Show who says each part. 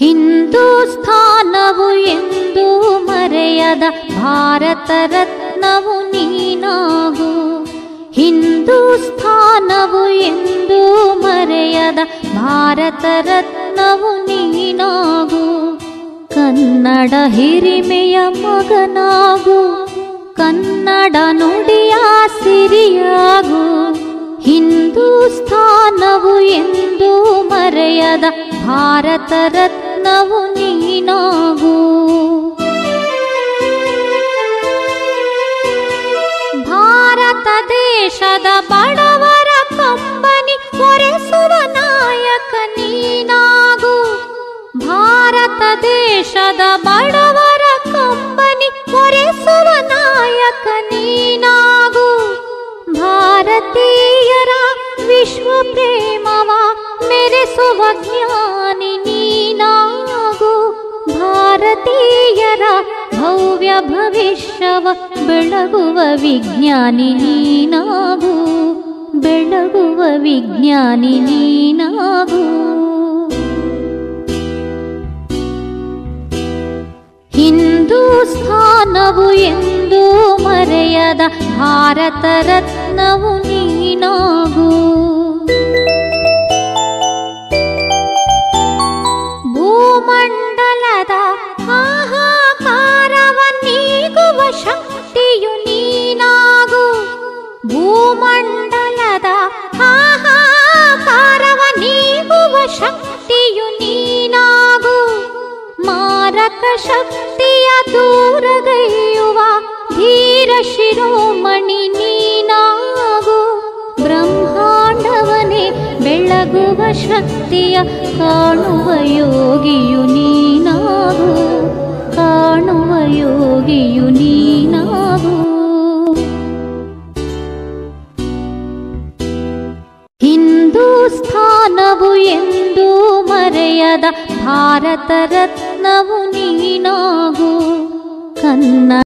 Speaker 1: ಹಿಂದೂಸ್ಥಾನವು ಎಂದೂ ಮರೆಯದ ಭಾರತ ರತ್ನವು ನೀನಾಗು. ಹಿಂದೂಸ್ಥಾನವು ಎಂದೂ ಮರೆಯದ ಭಾರತ ರತ್ನವು ನೀನಾಗು. ಕನ್ನಡ ಹಿರಿಮೆಯ ಮಗನಾಗು, ಕನ್ನಡ ನುಡಿಯ ಸಿರಿಯಾಗು. ಹಿಂದೂಸ್ಥಾನವು ಎಂದೂ ಮರೆಯದ ಭಾರತ ರತ್ನವು ನೀನಾಗು. ಭಾರತ ದೇಶದ ಬಡವರ ಕಂಬನಿ ಒರೆಸುವ ನಾಯಕ ನೀನಾಗು. ಭಾರತ ದೇಶದ ಬಡವರ ಕಂಬನಿ ಒರೆಸುವ ನಾಯಕ ನೀನಾಗು. ಭಾರತೀಯರ ವಿಶ್ವ ಪ್ರೇಮವ ಮೆರೆಸುವ ಜ್ಞಾನಿ ನೀನಾಗು. ಭಾರತೀಯರ ಭವ್ಯ ಭವಿಷ್ಯವ ಬೆಳಗುವ ವಿಜ್ಞಾನಿ ನೀನಾಗು. ಬೆಳಗುವ ವಿಜ್ಞಾನಿ ನೀನಾಗು. ಹಿಂದೂಸ್ಥಾನವು ಎಂದೂ ಮರೆಯದ ಭಾರತ ರತ್ನವು ನೀನಾಗು. ಭೂಮಂಡಲದ ಹಾಹಾಕಾರವ ನೀಗುವ ಶಕ್ತಿಯು ನೀನಾಗು. ಭೂಮಂಡಲದ ಹಾಹಾಕಾರವ ನೀಗುವ ಶಕ್ತಿಯು ನೀನಾಗು. ಮಾರಕ ಶಕ್ತಿಯ ದೂರಗೈಯುವ ಧೀರ ಶಿರೋಮಣಿ ನೀನಾಗು. ಬ್ರಹ್ಮಾಂಡವನೇ ಬೆಳಗುವ ಶಕ್ತಿಯ ಕಾಣುವ ಯೋಗಿಯು ನೀನಾಗು. ಕಾಣುವ ಯೋಗಿಯು ನೀನಾಗು. ಹಿಂದೂಸ್ಥಾನವು ಎಂದೂ ಮರೆಯದ ಭಾರತ ರತ್ನವು ನೀನಾಗು. ಕನ್ನಡ